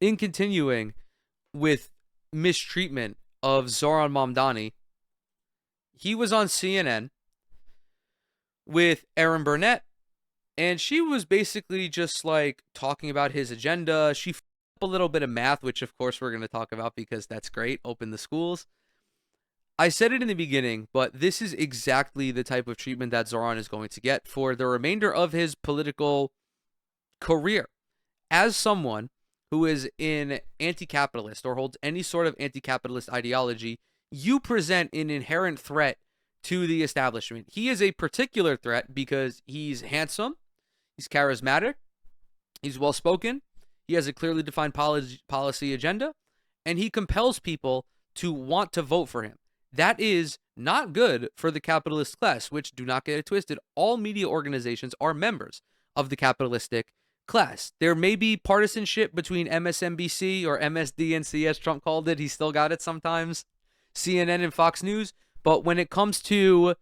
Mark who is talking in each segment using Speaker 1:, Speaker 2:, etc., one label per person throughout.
Speaker 1: in continuing with mistreatment of Zohran Mamdani, he was on CNN with Erin Burnett, and she was basically just like talking about his agenda. She f- up a little bit of math, which of course we're going to talk about because that's great. Open the schools. I said it in the beginning, but this is exactly the type of treatment that Zoran is going to get for the remainder of his political career. As someone who is an anti-capitalist or holds any sort of anti-capitalist ideology, you present an inherent threat to the establishment. He is a particular threat because he's handsome, he's charismatic, he's well-spoken, he has a clearly defined policy agenda, and he compels people to want to vote for him. That is not good for the capitalist class, which, do not get it twisted, all media organizations are members of the capitalistic class. There may be partisanship between MSNBC or MSDNC, as Trump called it. He still got it sometimes. CNN and Fox News. But when it comes to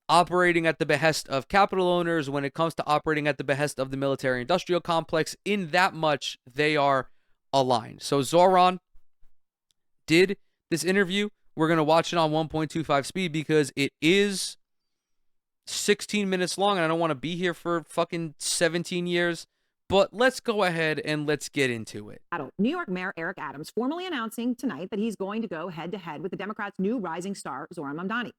Speaker 1: operating at the behest of capital owners, when it comes to operating at the behest of the military industrial complex, in that much, they are aligned. So Zoran did this interview. We're going to watch it on 1.25 speed because it is 16 minutes long and I don't want to be here for fucking 17 years. But let's go ahead and let's get into it.
Speaker 2: New York Mayor Eric Adams formally announcing tonight that he's going to go head-to-head with the Democrats' new rising star, Zohran Mamdani,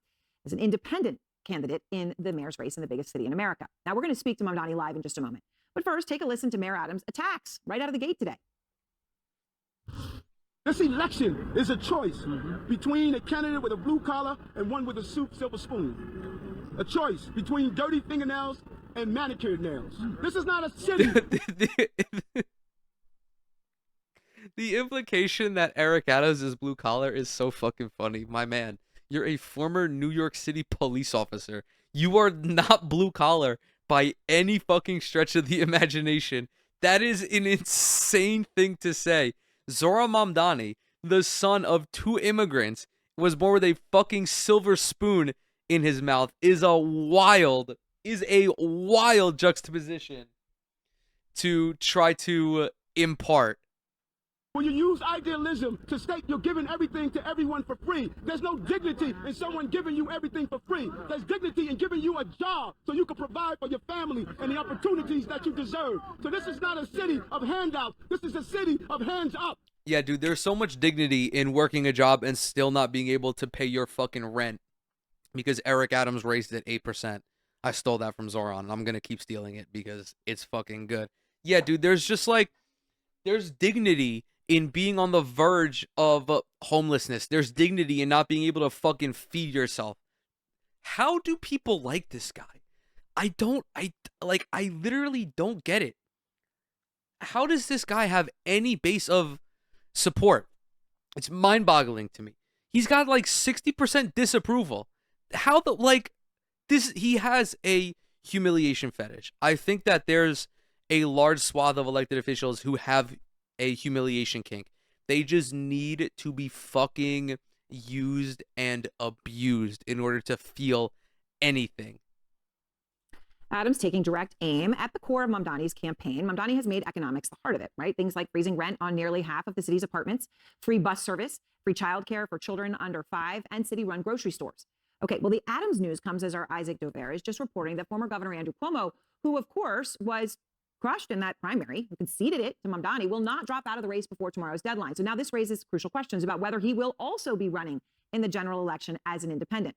Speaker 2: as an independent candidate in the mayor's race in the biggest city in America. Now, we're going to speak to Mamdani live in just a moment. But first, take a listen to Mayor Adams' attacks right out of the gate today.
Speaker 3: This election is a choice between a candidate with a blue collar and one with a silver spoon. A choice between dirty fingernails and manicured nails. This is not a city.
Speaker 1: The implication that Eric Adams is blue collar is so fucking funny. My man, you're a former New York City police officer. You are not blue collar by any fucking stretch of the imagination. That is an insane thing to say. Zohran Mamdani, the son of two immigrants, was born with a fucking silver spoon in his mouth, is a wild juxtaposition to try to impart.
Speaker 3: When you use idealism to state you're giving everything to everyone for free, there's no dignity in someone giving you everything for free. There's dignity in giving you a job so you can provide for your family and the opportunities that you deserve. So this is not a city of handouts. This is a city of hands up.
Speaker 1: Yeah, dude, there's so much dignity in working a job and still not being able to pay your fucking rent because Eric Adams raised it 8%. I stole that from Zoran. I'm going to keep stealing it because it's fucking good. Yeah, dude, there's dignity in being on the verge of homelessness. There's dignity in not being able to fucking feed yourself. How do people like this guy? I literally don't get it. How does this guy have any base of support? It's mind-boggling to me. He's got like 60% disapproval. How he has a humiliation fetish. I think that there's a large swath of elected officials who have a humiliation kink. They just need to be fucking used and abused in order to feel anything.
Speaker 2: Adams taking direct aim at the core of Mamdani's campaign. Mamdani has made economics the heart of it, right? Things like freezing rent on nearly half of the city's apartments, free bus service, free childcare for children under 5, and city-run grocery stores. Okay, well, the Adams news comes as our Isaac Dover is just reporting that former Governor Andrew Cuomo, who, of course, was crushed in that primary, who conceded it to Mamdani, will not drop out of the race before tomorrow's deadline. So now this raises crucial questions about whether he will also be running in the general election as an independent.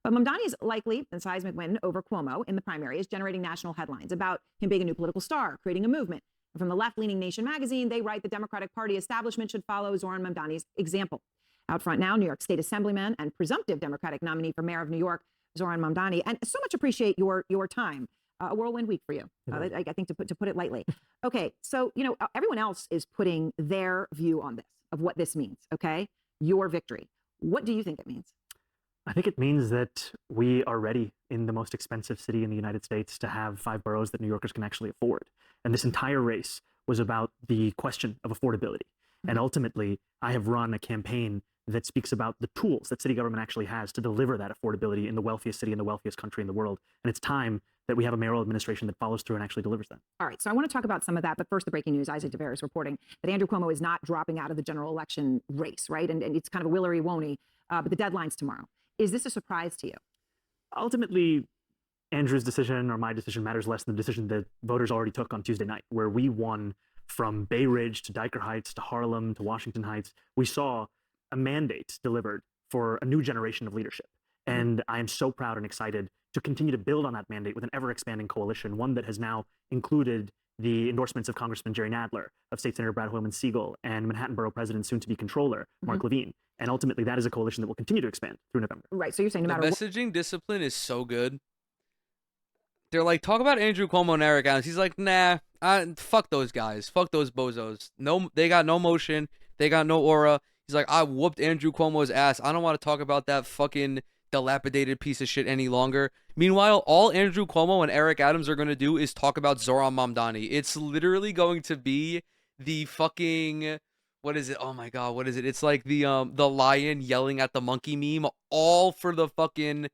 Speaker 2: But Mamdani's likely and seismic win over Cuomo in the primary is generating national headlines about him being a new political star, creating a movement. And from the left-leaning Nation magazine, they write the Democratic Party establishment should follow Zohran Mamdani's example. Out front now, New York State Assemblyman and presumptive Democratic nominee for mayor of New York, Zohran Mamdani. And so much appreciate your time. A whirlwind week for you, I think, to put it lightly. Okay, so, everyone else is putting their view on this, of what this means, okay? Your victory. What do you think it means?
Speaker 4: I think it means that we are ready in the most expensive city in the United States to have 5 boroughs that New Yorkers can actually afford. And this entire race was about the question of affordability. And ultimately, I have run a campaign that speaks about the tools that city government actually has to deliver that affordability in the wealthiest city in the wealthiest country in the world. And it's time that we have a mayoral administration that follows through and actually delivers that.
Speaker 2: All right, so I want to talk about some of that, but first, the breaking news: Isaac Dever is reporting that Andrew Cuomo is not dropping out of the general election race, right? And it's kind of a willy-wonny, but the deadline's tomorrow. Is this a surprise to you?
Speaker 4: Ultimately, Andrew's decision or my decision matters less than the decision that voters already took on Tuesday night, where we won from Bay Ridge to Diker Heights to Harlem to Washington Heights. We saw a mandate delivered for a new generation of leadership. And I am so proud and excited to continue to build on that mandate with an ever-expanding coalition, one that has now included the endorsements of Congressman Jerry Nadler, of State Senator Brad Hoylman-Siegel, and Manhattan Borough President, soon-to-be Controller, Mark Levine. And ultimately, that is a coalition that will continue to expand through November.
Speaker 2: Right, so you're saying no
Speaker 1: The
Speaker 2: matter
Speaker 1: messaging discipline is so good. They're like, talk about Andrew Cuomo and Eric Adams. He's like, nah, fuck those guys. Fuck those bozos. No, they got no motion. They got no aura. He's like, I whooped Andrew Cuomo's ass. I don't want to talk about that fucking dilapidated piece of shit any longer. Meanwhile, all Andrew Cuomo and Eric Adams are going to do is talk about Zohran Mamdani. It's literally going to be the fucking, what is it? Oh my God, what is it? It's like the lion yelling at the monkey meme, all for the fucking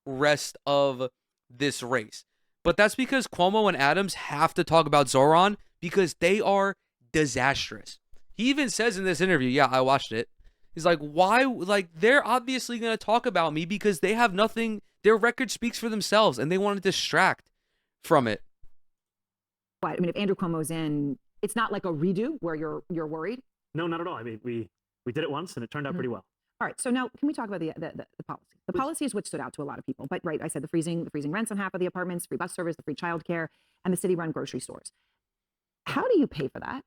Speaker 1: rest of this race. But that's because Cuomo and Adams have to talk about Zohran because they are disastrous. He even says in this interview, yeah, I watched it. He's like, why? Like, they're obviously going to talk about me because they have nothing. Their record speaks for themselves and they want to distract from it.
Speaker 2: what? I mean, if Andrew Cuomo's in, it's not like a redo where you're worried.
Speaker 4: No, not at all. I mean, we did it once and it turned out pretty well.
Speaker 2: All right. So now, can we talk about the policy? The policy is what stood out to a lot of people. But right, I said the freezing rents on half of the apartments, free bus service, the free childcare, and the city-run grocery stores. How do you pay for that?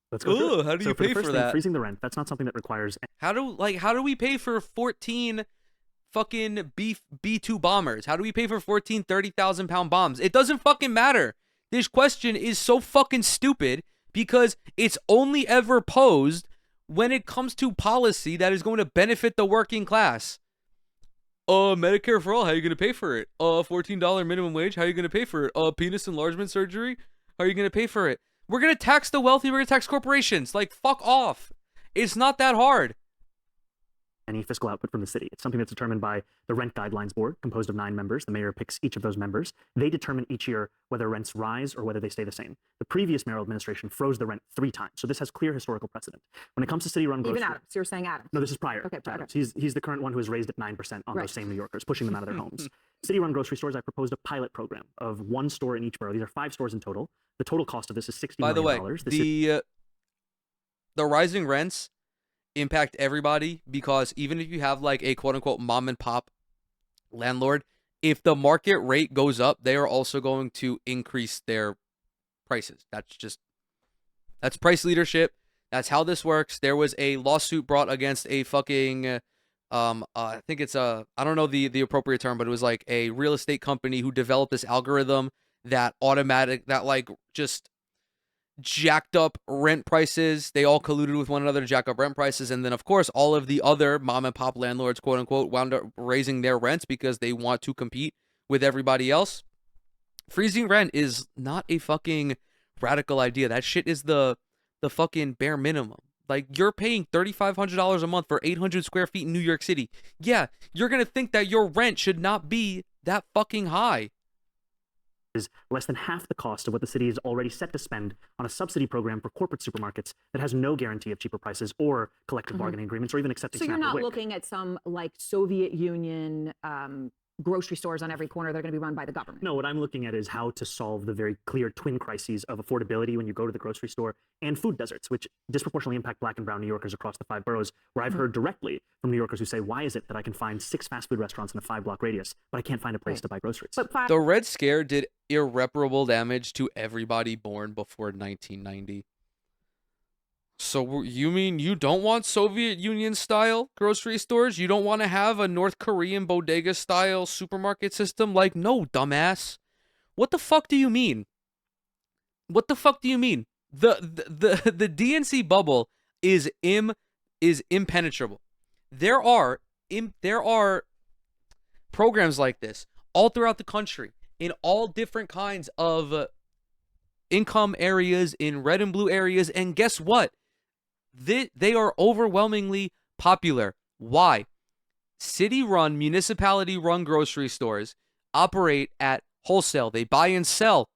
Speaker 4: Let's go through it.
Speaker 1: How do you
Speaker 4: So
Speaker 1: pay
Speaker 4: the first
Speaker 1: for
Speaker 4: thing,
Speaker 1: that?
Speaker 4: freezing the rent, that's not something that requires
Speaker 1: How do we pay for 14 fucking B-2 bombers? How do we pay for 14 30,000 pound bombs? It doesn't fucking matter. This question is so fucking stupid because it's only ever posed when it comes to policy that is going to benefit the working class. Medicare for all, how are you going to pay for it? $14 minimum wage, how are you going to pay for it? Penis enlargement surgery, how are you going to pay for it? We're going to tax the wealthy, we're going to tax corporations. Like, fuck off. It's not that hard.
Speaker 4: any fiscal output from the city. It's something that's determined by the Rent Guidelines Board, composed of 9 members. The mayor picks each of those members. They determine each year whether rents rise or whether they stay the same. The previous mayoral administration froze the rent 3 times, so this has clear historical precedent. When it comes to city-run grocery...
Speaker 2: Even Adams, you're saying Adams.
Speaker 4: No, this is prior.
Speaker 2: Okay,
Speaker 4: to
Speaker 2: okay.
Speaker 4: Adams. He's the current one who has raised it 9% on those same New Yorkers, pushing them out of their homes. City-run grocery stores, I proposed a pilot program of 1 store in each borough. These are 5 stores in total. The total cost of this is $60 million.
Speaker 1: By the way, the rising rents impact everybody because even if you have like a quote-unquote mom and pop landlord, if the market rate goes up, they are also going to increase their prices. That's price leadership. That's how this works. There was a lawsuit brought against a fucking I think it's I don't know the appropriate term, but it was like a real estate company who developed this algorithm that just jacked up rent prices. They all colluded with one another to jack up rent prices. And then, of course, all of the other mom and pop landlords, quote unquote, wound up raising their rents because they want to compete with everybody else. Freezing rent is not a fucking radical idea. That shit is the fucking bare minimum. Like, you're paying $3,500 a month for 800 square feet in New York City. Yeah, you're going to think that your rent should not be that fucking high.
Speaker 4: Is less than half the cost of what the city is already set to spend on a subsidy program for corporate supermarkets that has no guarantee of cheaper prices or collective bargaining agreements or even accepting
Speaker 2: So you're
Speaker 4: SNAP or
Speaker 2: not
Speaker 4: WIC.
Speaker 2: looking at some like Soviet Union grocery stores on every corner. They're going to be run by the government.
Speaker 4: No, what I'm looking at is how to solve the very clear twin crises of affordability when you go to the grocery store and food deserts, which disproportionately impact Black and brown New Yorkers across the 5 boroughs, where I've heard directly from New Yorkers who say, why is it that I can find 6 fast food restaurants in a 5-block radius, but I can't find a place to buy groceries?
Speaker 2: But
Speaker 1: The Red Scare did irreparable damage to everybody born before 1990. So you mean you don't want Soviet Union style grocery stores? You don't want to have a North Korean bodega style supermarket system? Like, no, dumbass. What the fuck do you mean? What the fuck do you mean? The DNC bubble is impenetrable. There are programs like this all throughout the country in all different kinds of income areas, in red and blue areas, and guess what? They are overwhelmingly popular. Why? City-run, municipality-run grocery stores operate at wholesale. They buy and sell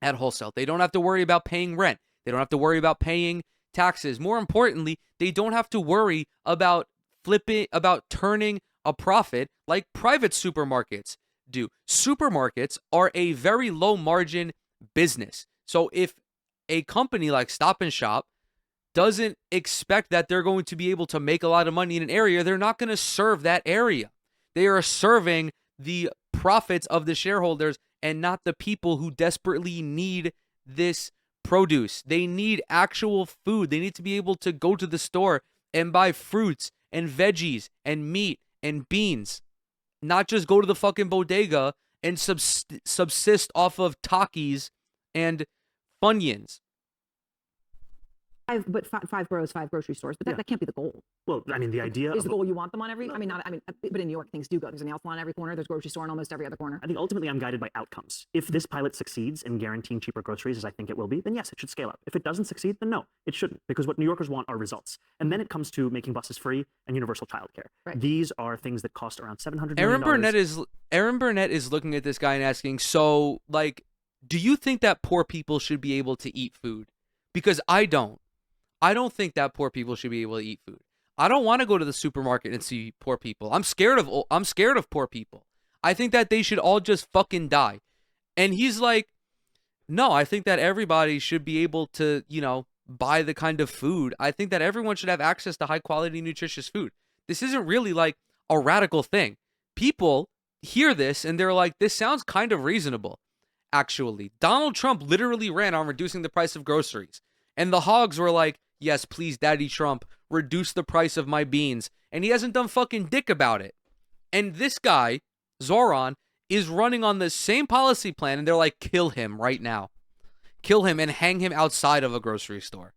Speaker 1: at wholesale. They don't have to worry about paying rent. They don't have to worry about paying taxes. More importantly, they don't have to worry about turning a profit like private supermarkets do. Supermarkets are a very low margin business. So if a company like Stop and Shop doesn't expect that they're going to be able to make a lot of money in an area, they're not going to serve that area. They are serving the profits of the shareholders and not the people who desperately need this produce. They need actual food. They need to be able to go to the store and buy fruits and veggies and meat and beans, not just go to the fucking bodega and subsist off of Takis and Funyuns.
Speaker 2: Five boroughs, 5 grocery stores, but that can't be the goal.
Speaker 4: Well, I mean, the idea
Speaker 2: is the goal you want them on every. But in New York things do go. There's a nail salon on every corner. There's a grocery store on almost every other corner.
Speaker 4: I think ultimately I'm guided by outcomes. If this pilot succeeds in guaranteeing cheaper groceries, as I think it will be, then yes, it should scale up. If it doesn't succeed, then no, it shouldn't, because what New Yorkers want are results. And then it comes to making buses free and universal childcare. Right. These are things that cost around $700 million.
Speaker 1: Erin Burnett is looking at this guy and asking, so like, do you think that poor people should be able to eat food? Because I don't. I don't think that poor people should be able to eat food. I don't want to go to the supermarket and see poor people. I'm scared of poor people. I think that they should all just fucking die. And he's like, no, I think that everybody should be able to, buy the kind of food. I think that everyone should have access to high quality, nutritious food. This isn't really like a radical thing. People hear this and they're like, this sounds kind of reasonable. Actually, Donald Trump literally ran on reducing the price of groceries. And the hogs were like, yes, please, Daddy Trump, reduce the price of my beans. And he hasn't done fucking dick about it. And this guy, Zohran, is running on the same policy plan, and they're like, kill him right now. Kill him and hang him outside of a grocery store.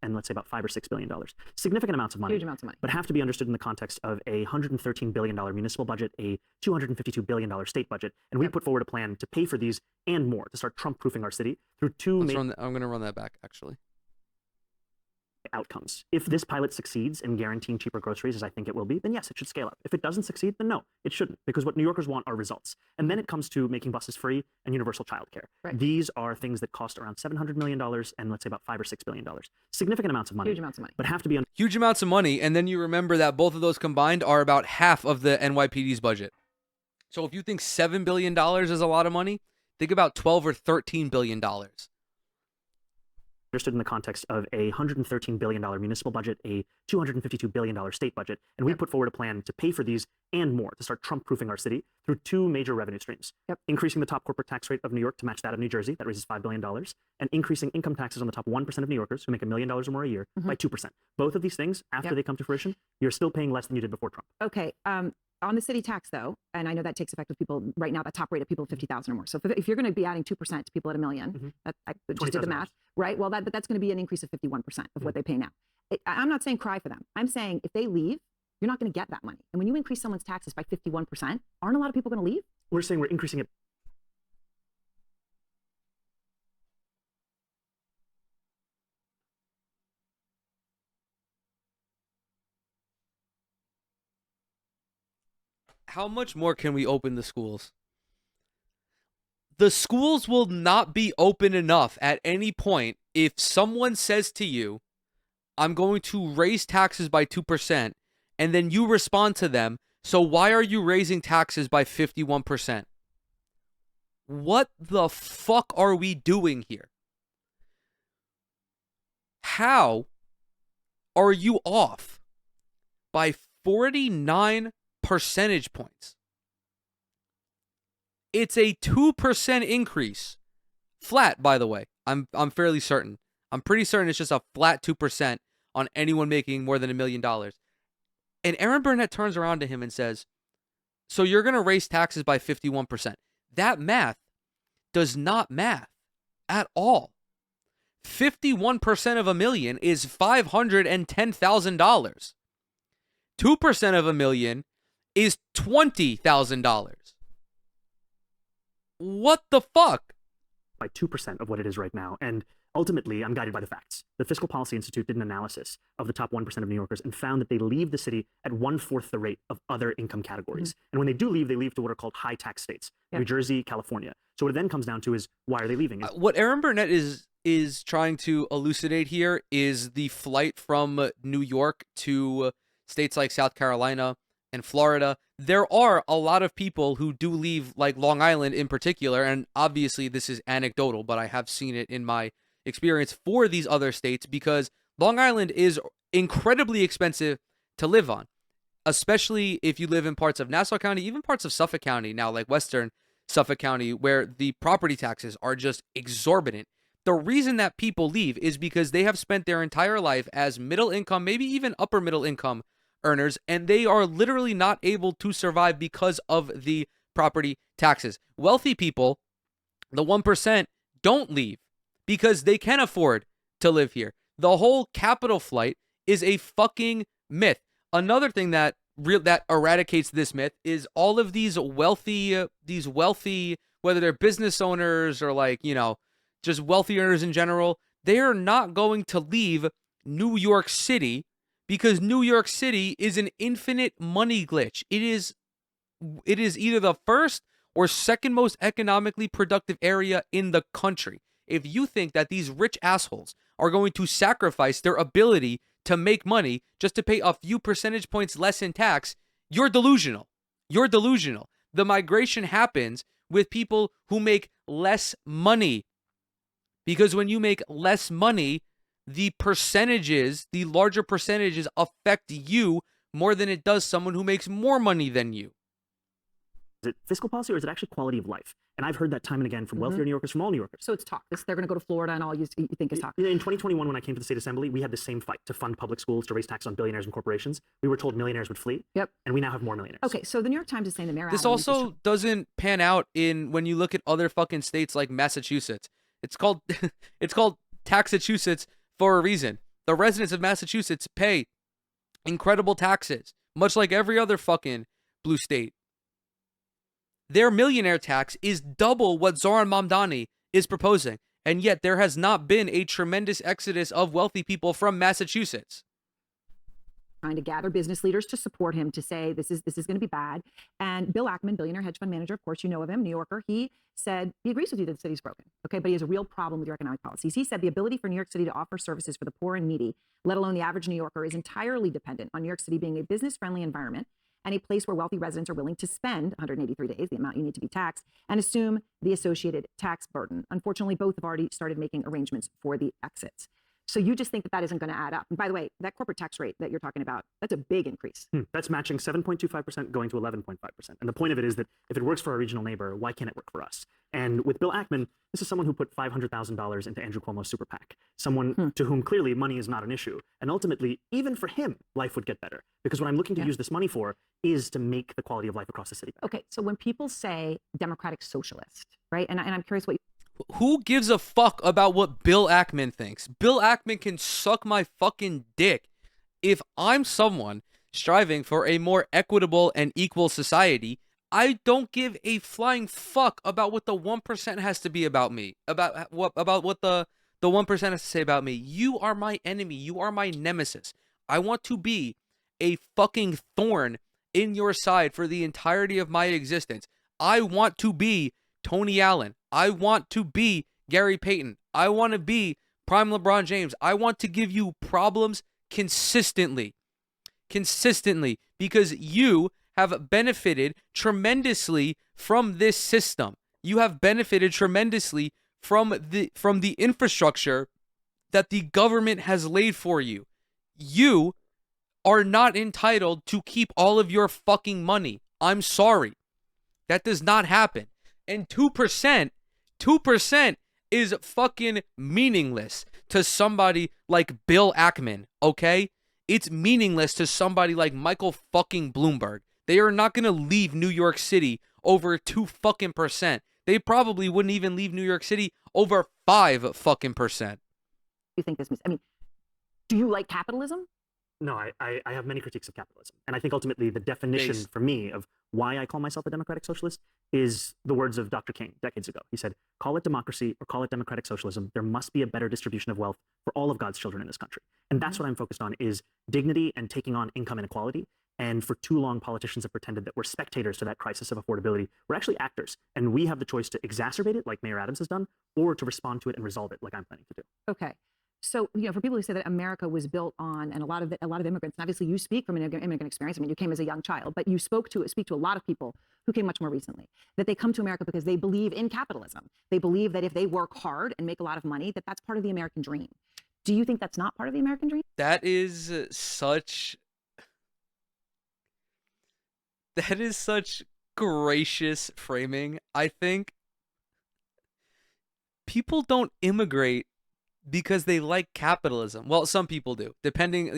Speaker 4: And let's say about $5 or $6 billion. Significant amounts of money.
Speaker 2: Huge amounts of money.
Speaker 4: But have to be understood in the context of a $113 billion municipal budget, a $252 billion state budget. And we put forward a plan to pay for these and more, to start Trump-proofing our city through
Speaker 1: I'm going to run that back, actually.
Speaker 4: Outcomes. If this pilot succeeds in guaranteeing cheaper groceries, as I think it will be, then yes, it should scale up. If it doesn't succeed, then no, it shouldn't, because what New Yorkers want are results. And then it comes to making buses free and universal childcare. Right. These are things that cost around $700 million and let's say about $5 or $6 billion. Significant amounts of money.
Speaker 2: Huge amounts of money.
Speaker 4: But have to be
Speaker 1: huge amounts of money, and then you remember that both of those combined are about half of the NYPD's budget. So if you think $7 billion is a lot of money, think about $12 or $13 billion.
Speaker 4: Understood in the context of a $113 billion municipal budget, a $252 billion state budget. And we put forward a plan to pay for these and more, to start Trump-proofing our city through 2 major revenue streams. Increasing the top corporate tax rate of New York to match that of New Jersey, that raises $5 billion, and increasing income taxes on the top 1% of New Yorkers who make $1 million or more a year by 2%. Both of these things, after they come to fruition, you're still paying less than you did before Trump.
Speaker 2: Okay. On the city tax, though, and I know that takes effect with people right now, the top rate of people 50,000 or more. So if you're going to be adding 2% to people at $1 million, that, I just did the math, right? Well, that's going to be an increase of 51% of what they pay now. I'm not saying cry for them. I'm saying if they leave, you're not going to get that money. And when you increase someone's taxes by 51%, aren't a lot of people going to leave?
Speaker 4: We're saying we're increasing it.
Speaker 1: How much more can we open the schools? The schools will not be open enough at any point if someone says to you, I'm going to raise taxes by 2%, and then you respond to them, so why are you raising taxes by 51%? What the fuck are we doing here? How are you off by 49 percentage points? It's a 2% increase. Flat, by the way. I'm fairly certain. I'm pretty certain it's just a flat 2% on anyone making more than $1 million. And Erin Burnett turns around to him and says, so you're going to raise taxes by 51%. That math does not math at all. 51% of $1 million is $510,000. 2% of $1 million is $20,000. What the fuck?
Speaker 4: By 2% of what it is right now. And Ultimately, I'm guided by the facts. The Fiscal Policy Institute did an analysis of the top 1% of New Yorkers and found that they leave the city at 1/4 the rate of other income categories. And when they do leave, they leave to what are called high tax states, New Jersey, California. So what it then comes down to is, why are they leaving?
Speaker 1: What Erin Burnett is trying to elucidate here is the flight from New York to states like South Carolina and Florida. There are a lot of people who do leave, like Long Island in particular, and obviously this is anecdotal, but I have seen it in my experience for these other states, because Long Island is incredibly expensive to live on, especially if you live in parts of Nassau County, even parts of Suffolk County now, like Western Suffolk County, where the property taxes are just exorbitant. The reason that people leave is because they have spent their entire life as middle income, maybe even upper middle income earners, and they are literally not able to survive because of the property taxes. Wealthy people, the 1%, don't leave because they can afford to live here. The whole capital flight is a fucking myth. Another thing that eradicates this myth is all of these wealthy, whether they're business owners or, like, you know, just wealthy earners in general, they are not going to leave New York City because New York City is an infinite money glitch. It is either the first or second most economically productive area in the country. If you think that these rich assholes are going to sacrifice their ability to make money just to pay a few percentage points less in tax, you're delusional. You're delusional. The migration happens with people who make less money. Because when you make less money, the larger percentages affect you more than it does someone who makes more money than you.
Speaker 4: Is it fiscal policy, or is it actually quality of life? And I've heard that time and again from wealthier New Yorkers, from all New Yorkers.
Speaker 2: So it's talk. They're going to go to Florida and all you think is talk.
Speaker 4: In 2021, when I came to the state assembly, we had the same fight to fund public schools, to raise taxes on billionaires and corporations. We were told millionaires would flee.
Speaker 2: Yep.
Speaker 4: And we now have more millionaires.
Speaker 2: Okay, so the New York Times is saying the mayor.
Speaker 1: This also doesn't pan out when you look at other fucking states like Massachusetts. It's called Taxachusetts for a reason. The residents of Massachusetts pay incredible taxes, much like every other fucking blue state. Their millionaire tax is double what Zohran Mamdani is proposing, and yet there has not been a tremendous exodus of wealthy people from Massachusetts.
Speaker 2: Trying to gather business leaders to support him, to say this is going to be bad. And Bill Ackman, billionaire hedge fund manager, of course you know of him, New Yorker, he said he agrees with you that the city's broken, okay, but he has a real problem with your economic policies. He said the ability for New York City to offer services for the poor and needy, let alone the average New Yorker, is entirely dependent on New York City being a business-friendly environment and a place where wealthy residents are willing to spend 183 days, the amount you need to be taxed, and assume the associated tax burden. Unfortunately, both have already started making arrangements for the exits. So you just think that isn't going to add up. And by the way, that corporate tax rate that you're talking about, that's a big increase.
Speaker 4: That's matching 7.25% going to 11.5%. And the point of it is that if it works for our regional neighbor, why can't it work for us? And with Bill Ackman, this is someone who put $500,000 into Andrew Cuomo's super PAC, someone to whom clearly money is not an issue. And ultimately, even for him, life would get better. Because what I'm looking to use this money for is to make the quality of life across the city better.
Speaker 2: Okay, so when people say democratic socialist, right? And I'm curious what you...
Speaker 1: Who gives a fuck about what Bill Ackman thinks? Bill Ackman can suck my fucking dick. If I'm someone striving for a more equitable and equal society, I don't give a flying fuck about what the 1% has to be about me. About what the 1% has to say about me. You are my enemy. You are my nemesis. I want to be a fucking thorn in your side for the entirety of my existence. I want to be Tony Allen. I want to be Gary Payton. I want to be prime LeBron James. I want to give you problems consistently, because you have benefited tremendously from this system. You have benefited tremendously from the infrastructure that the government has laid for you. You are not entitled to keep all of your fucking money. I'm sorry. That does not happen. And 2% is fucking meaningless to somebody like Bill Ackman, okay? It's meaningless to somebody like Michael fucking Bloomberg. They are not going to leave New York City over 2 fucking percent. They probably wouldn't even leave New York City over 5 fucking percent.
Speaker 2: You think this means? I mean, do you like capitalism?
Speaker 4: No, I have many critiques of capitalism. And I think ultimately the definition
Speaker 1: Based.
Speaker 4: for me of why I call myself a democratic socialist is the words of Dr. King decades ago. He said, call it democracy or call it democratic socialism. There must be a better distribution of wealth for all of God's children in this country. And that's what I'm focused on is dignity and taking on income inequality. And for too long, politicians have pretended that we're spectators to that crisis of affordability. We're actually actors. And we have the choice to exacerbate it, like Mayor Adams has done, or to respond to it and resolve it, like I'm planning to do.
Speaker 2: Okay. So, for people who say that America was built on, and a lot of immigrants, and obviously you speak from an immigrant experience. I mean, you came as a young child, but you speak to a lot of people who came much more recently, that they come to America because they believe in capitalism. They believe that if they work hard and make a lot of money, that that's part of the American dream. Do you think that's not part of the American dream?
Speaker 1: That is such gracious framing. I think people don't immigrate because they like capitalism. Well, some people do. Depending,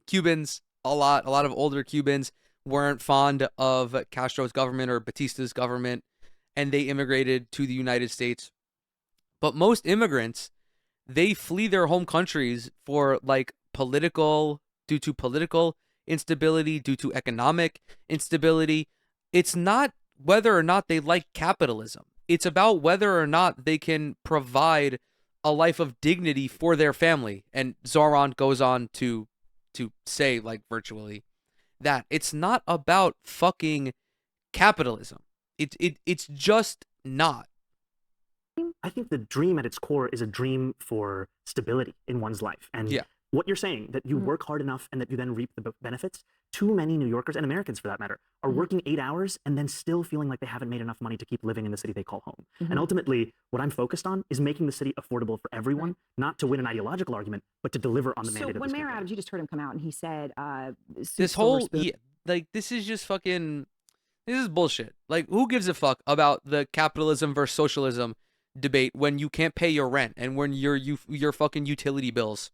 Speaker 1: Cubans, a lot of older Cubans weren't fond of Castro's government or Batista's government, and they immigrated to the United States. But most immigrants, they flee their home countries for due to political instability, due to economic instability. It's not whether or not they like capitalism. It's about whether or not they can provide a life of dignity for their family. And Zohran goes on to say, virtually, that it's not about fucking capitalism. It's just not.
Speaker 4: I think the dream at its core is a dream for stability in one's life. And
Speaker 1: Yeah.
Speaker 4: what you're saying, that you work hard enough and that you then reap the benefits, too many New Yorkers and Americans for that matter are working 8 hours and then still feeling like they haven't made enough money to keep living in the city they call home. And ultimately, what I'm focused on is making the city affordable for everyone, not to win an ideological argument, but to deliver on the mandate of
Speaker 2: when
Speaker 4: this
Speaker 2: Mayor
Speaker 4: campaign.
Speaker 2: Adams, you just heard him come out and he said,
Speaker 1: This whole, this is just fucking, this is bullshit. Who gives a fuck about the capitalism versus socialism debate when you can't pay your rent and when your fucking utility bills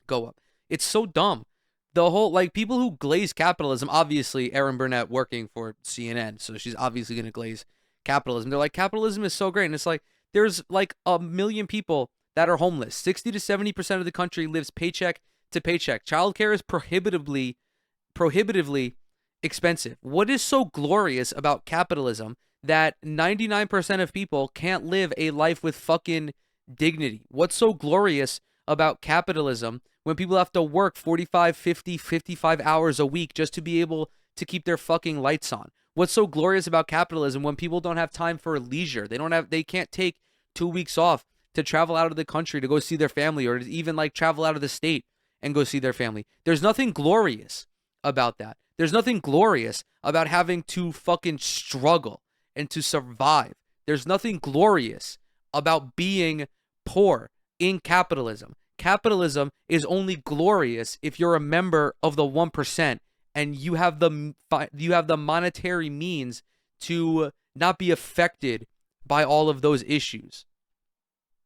Speaker 1: go up? It's so dumb. The whole, people who glaze capitalism, obviously Erin Burnett working for CNN, so she's obviously going to glaze capitalism. They're like, capitalism is so great. And it's there's 1 million people that are homeless. 60 to 70% of the country lives paycheck to paycheck. Childcare is prohibitively expensive. What is so glorious about capitalism that 99% of people can't live a life with fucking dignity? What's so glorious about capitalism when people have to work 45, 50, 55 hours a week just to be able to keep their fucking lights on? What's so glorious about capitalism when people don't have time for leisure? They can't take 2 weeks off to travel out of the country to go see their family, or to even travel out of the state and go see their family. There's nothing glorious about that. There's nothing glorious about having to fucking struggle and to survive. There's nothing glorious about being poor in capitalism. Capitalism is only glorious if you're a member of the 1% and you have the monetary means to not be affected by all of those issues.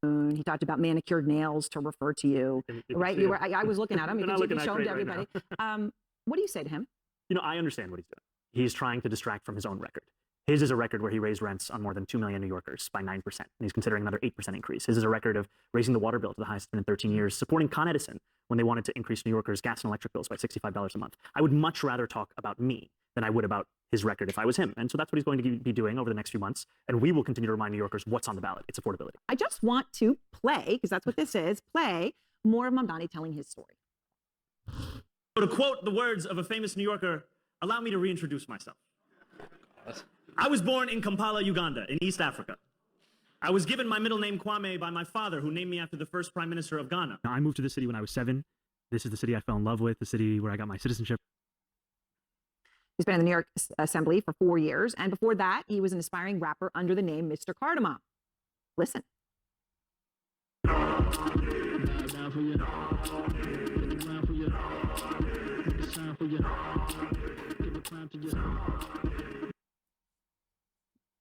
Speaker 2: He talked about manicured nails to refer to you, right? I was looking at him. You can show him to everybody. What do you say to him?
Speaker 4: I understand what he's doing. He's trying to distract from his own record. His is a record where he raised rents on more than 2 million New Yorkers by 9%, and he's considering another 8% increase. His is a record of raising the water bill to the highest in 13 years, supporting Con Edison when they wanted to increase New Yorkers' gas and electric bills by $65 a month. I would much rather talk about me than I would about his record if I was him. And so that's what he's going to be doing over the next few months. And we will continue to remind New Yorkers what's on the ballot. It's affordability.
Speaker 2: I just want to play, because that's what this is, play more of Mamdani telling his story.
Speaker 5: So to quote the words of a famous New Yorker, allow me to reintroduce myself. I was born in Kampala, Uganda, in East Africa. I was given my middle name Kwame by my father, who named me after the first prime minister of Ghana.
Speaker 4: Now, I moved to the city when I was 7. This is the city I fell in love with, the city where I got my citizenship.
Speaker 2: He's been in the New York Assembly for 4 years, and before that, he was an aspiring rapper under the name Mr. Cardamom. Listen.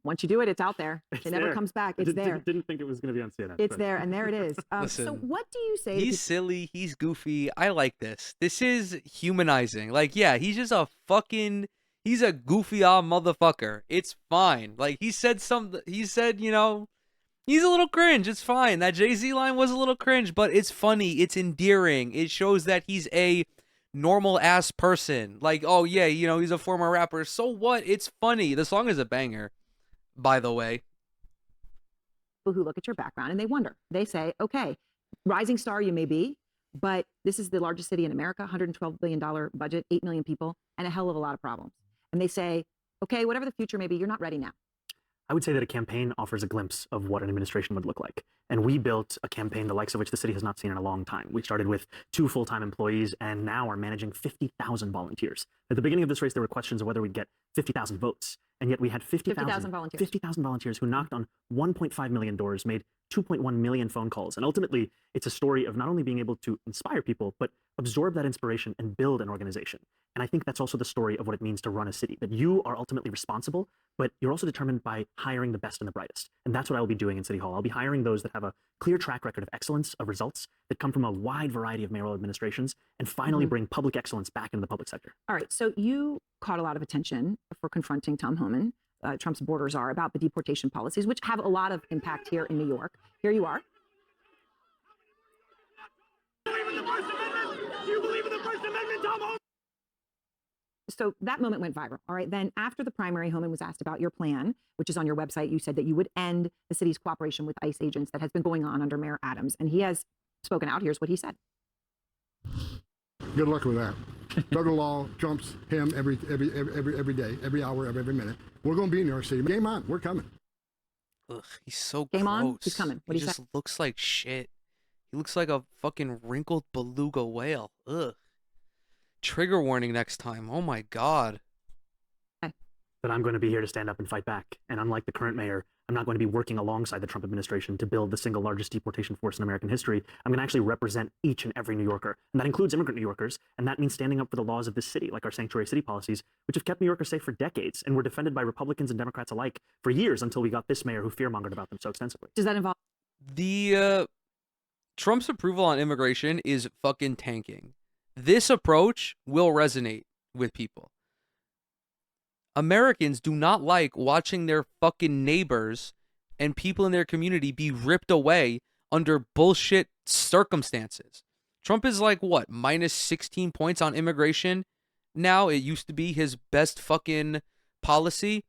Speaker 2: Once you do it, it's out there. It never comes back. It's there.
Speaker 4: Didn't think it was going to be on CNN.
Speaker 2: It's there, and there it is.
Speaker 1: Listen,
Speaker 2: so what do you say?
Speaker 1: He's silly. He's goofy. I like this. This is humanizing. Yeah, he's just a fucking... He's a goofy old motherfucker. It's fine. He said something... He said, he's a little cringe. It's fine. That Jay-Z line was a little cringe, but it's funny. It's endearing. It shows that he's a normal ass person. Like, oh yeah, you know, he's a former rapper. So what? It's funny. The song is a banger, by the way.
Speaker 2: People who look at your background and they wonder. They say, okay, rising star you may be, but this is the largest city in America, $112 billion budget, 8 million people, and a hell of a lot of problems. And they say, okay, whatever the future may be, you're not ready now.
Speaker 4: I would say that a campaign offers a glimpse of what an administration would look like. And we built a campaign the likes of which the city has not seen in a long time. We started with 2 full-time employees and now are managing 50,000 volunteers. At the beginning of this race, there were questions of whether we'd get 50,000 votes. And yet we had 50,000
Speaker 2: volunteers.
Speaker 4: 50,000 volunteers who knocked on 1.5 million doors, made 2.1 million phone calls. And ultimately, it's a story of not only being able to inspire people, but absorb that inspiration and build an organization. And I think that's also the story of what it means to run a city, that you are ultimately responsible, but you're also determined by hiring the best and the brightest. And that's what I will be doing in City Hall. I'll be hiring those that have a clear track record of excellence, of results, that come from a wide variety of mayoral administrations, and finally bring public excellence back into the public sector.
Speaker 2: All right, so you caught a lot of attention for confronting Tom Homan, Trump's border czar, about the deportation policies, which have a lot of impact here in New York. Here you are.
Speaker 3: Do you believe in the First Amendment, Tom Homan?
Speaker 2: So that moment went viral. All right. Then after the primary, Homan was asked about your plan, which is on your website. You said that you would end the city's cooperation with ICE agents that has been going on under Mayor Adams. And he has spoken out. Here's what he said.
Speaker 3: Good luck with that. Federal law trumps him every day, every hour, every minute. We're going to be in New York City. Game on. We're coming.
Speaker 1: Ugh, he's so
Speaker 2: Game
Speaker 1: gross.
Speaker 2: on. He's coming. What
Speaker 1: he
Speaker 2: do you
Speaker 1: just
Speaker 2: say?
Speaker 1: looks like shit. He looks like a fucking wrinkled beluga whale. Ugh. Trigger warning next time. Oh my God.
Speaker 4: That I'm going to be here to stand up and fight back. And unlike the current mayor, I'm not going to be working alongside the Trump administration to build the single largest deportation force in American history. I'm going to actually represent each and every New Yorker. And that includes immigrant New Yorkers. And that means standing up for the laws of this city, like our sanctuary city policies, which have kept New Yorkers safe for decades and were defended by Republicans and Democrats alike for years until we got this mayor who fearmongered about them so extensively.
Speaker 2: Does that involve?
Speaker 1: The Trump's approval on immigration is fucking tanking. This approach will resonate with people. Americans do not like watching their fucking neighbors and people in their community be ripped away under bullshit circumstances. Trump is like, what, minus 16 points on immigration now? It used to be his best fucking policy.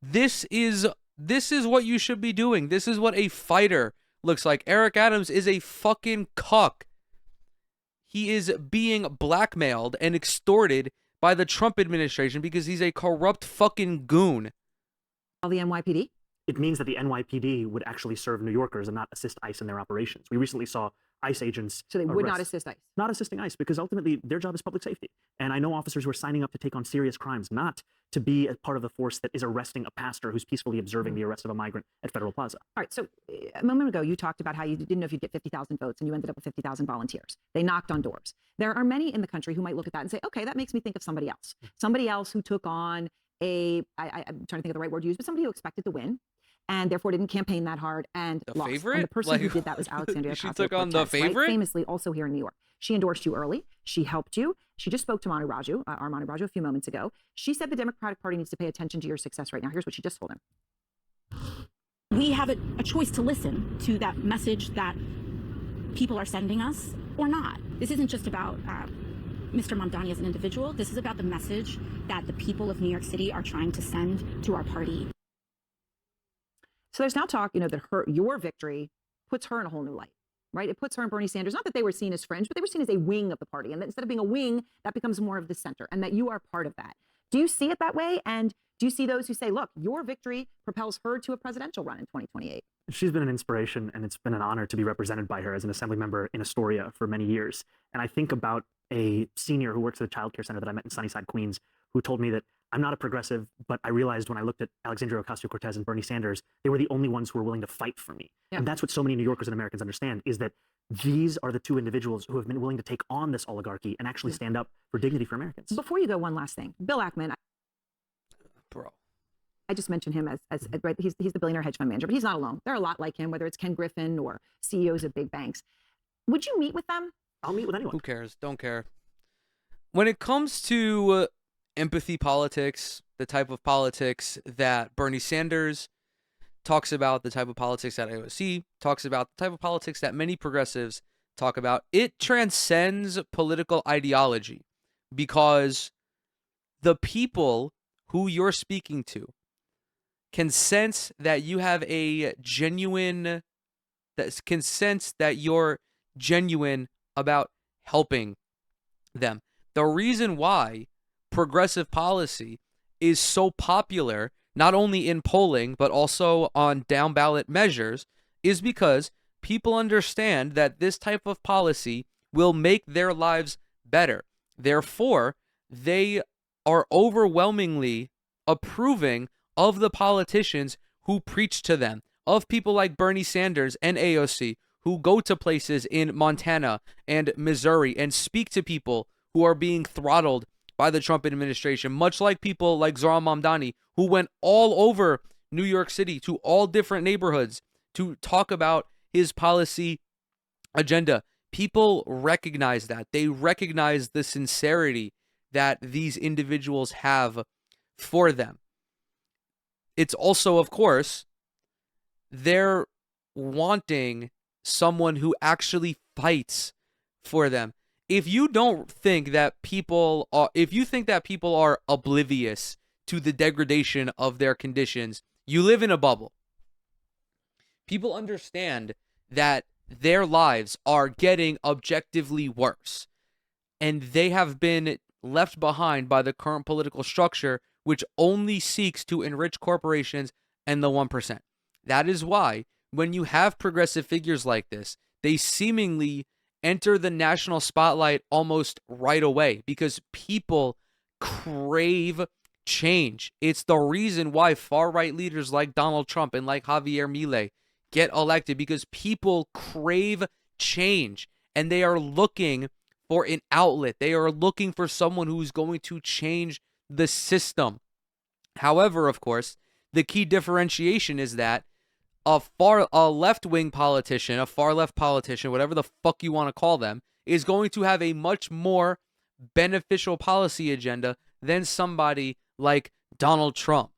Speaker 1: This is what you should be doing. This is what a fighter looks like. Eric Adams is a fucking cuck. He is being blackmailed and extorted by the Trump administration because he's a corrupt fucking goon.
Speaker 2: The NYPD?
Speaker 4: It means that the NYPD would actually serve New Yorkers and not assist ICE in their operations. We recently saw ICE agents.
Speaker 2: So they would not assist ICE?
Speaker 4: Not assisting ICE because ultimately their job is public safety. And I know officers who are signing up to take on serious crimes, not to be a part of the force that is arresting a pastor who's peacefully observing the arrest of a migrant at Federal Plaza.
Speaker 2: All right. So a moment ago, you talked about how you didn't know if you'd get 50,000 votes and you ended up with 50,000 volunteers. They knocked on doors. There are many in the country who might look at that and say, okay, that makes me think of somebody else who took on I'm trying to think of the right word to use, but somebody who expected to win and therefore didn't campaign that hard and
Speaker 1: The
Speaker 2: lost.
Speaker 1: favorite?
Speaker 2: And the person who did that was Alexandria
Speaker 1: She
Speaker 2: Ocasio-Cortez,
Speaker 1: took on the favorite?
Speaker 2: right? Famously also here in New York. She endorsed you early. She helped you. She just spoke to Manu Raju, Manu Raju a few moments ago. She said the Democratic Party needs to pay attention to your success right now. Here's what she just told him.
Speaker 6: We have a choice to listen to that message that people are sending us or not. This isn't just about Mr. Mamdani as an individual. This is about the message that the people of New York City are trying to send to our party.
Speaker 2: So there's now talk, that your victory puts her in a whole new light, right? It puts her and Bernie Sanders, not that they were seen as fringe, but they were seen as a wing of the party. And that instead of being a wing, that becomes more of the center and that you are part of that. Do you see it that way? And do you see those who say, look, your victory propels her to a presidential run in 2028?
Speaker 4: She's been an inspiration, and it's been an honor to be represented by her as an assembly member in Astoria for many years. And I think about a senior who works at a child care center that I met in Sunnyside, Queens, who told me that I'm not a progressive, but I realized when I looked at Alexandria Ocasio-Cortez and Bernie Sanders, they were the only ones who were willing to fight for me. Yeah. And that's what so many New Yorkers and Americans understand, is that these are the two individuals who have been willing to take on this oligarchy and actually stand up for dignity for Americans.
Speaker 2: Before you go, one last thing. Bill Ackman.
Speaker 1: Bro.
Speaker 2: I just mentioned him as right, he's the billionaire hedge fund manager, but he's not alone. There are a lot like him, whether it's Ken Griffin or CEOs of big banks. Would you meet with them?
Speaker 4: I'll meet with anyone.
Speaker 1: Who cares? Don't care. When it comes to empathy politics, the type of politics that Bernie Sanders talks about, the type of politics that AOC talks about, the type of politics that many progressives talk about, it transcends political ideology. because the people who you're speaking to can sense that you have a genuine, that can sense that you're genuine about helping them. The reason why progressive policy is so popular, not only in polling, but also on down ballot measures, is because people understand that this type of policy will make their lives better. Therefore, they are overwhelmingly approving of the politicians who preach to them, of people like Bernie Sanders and AOC, who go to places in Montana and Missouri and speak to people who are being throttled by the Trump administration, much like people like Zohran Mamdani, who went all over New York City to all different neighborhoods to talk about his policy agenda. People recognize that. They recognize the sincerity that these individuals have for them. It's also, of course, they're wanting someone who actually fights for them. If you don't think that people are, if you think that people are oblivious to the degradation of their conditions, you live in a bubble. People understand that their lives are getting objectively worse, and they have been left behind by the current political structure, which only seeks to enrich corporations and the 1%. That is why when you have progressive figures like this, they seemingly enter the national spotlight almost right away because people crave change. It's the reason why far-right leaders like Donald Trump and like Javier Milei get elected, because people crave change and they are looking for an outlet. They are looking for someone who's going to change the system. However, of course, the key differentiation is that a left-wing politician, a far-left politician, whatever the fuck you want to call them, is going to have a much more beneficial policy agenda than somebody like Donald Trump.